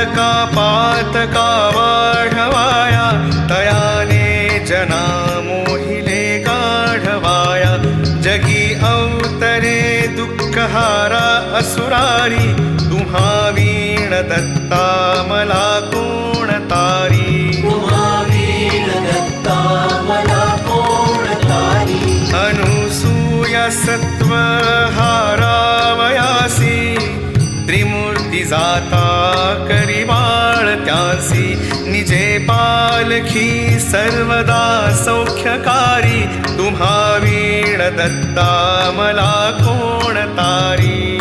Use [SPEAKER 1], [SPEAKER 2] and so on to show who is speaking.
[SPEAKER 1] बालका पातका वाढवाया, तयाने जना मोहिले गाढवाया. जगी अवतरे दुःखहारा असुरारी, तुम्हा वीण दत्ता मला कोण तारी. अनुसूया सत्व हारावयासी, त्रिमूर्ती जाता करी बाळत्यासी. निजे पालखी सर्वदा सौख्यकारी, तुम्हा वीण दत्ता मला कोण तारी.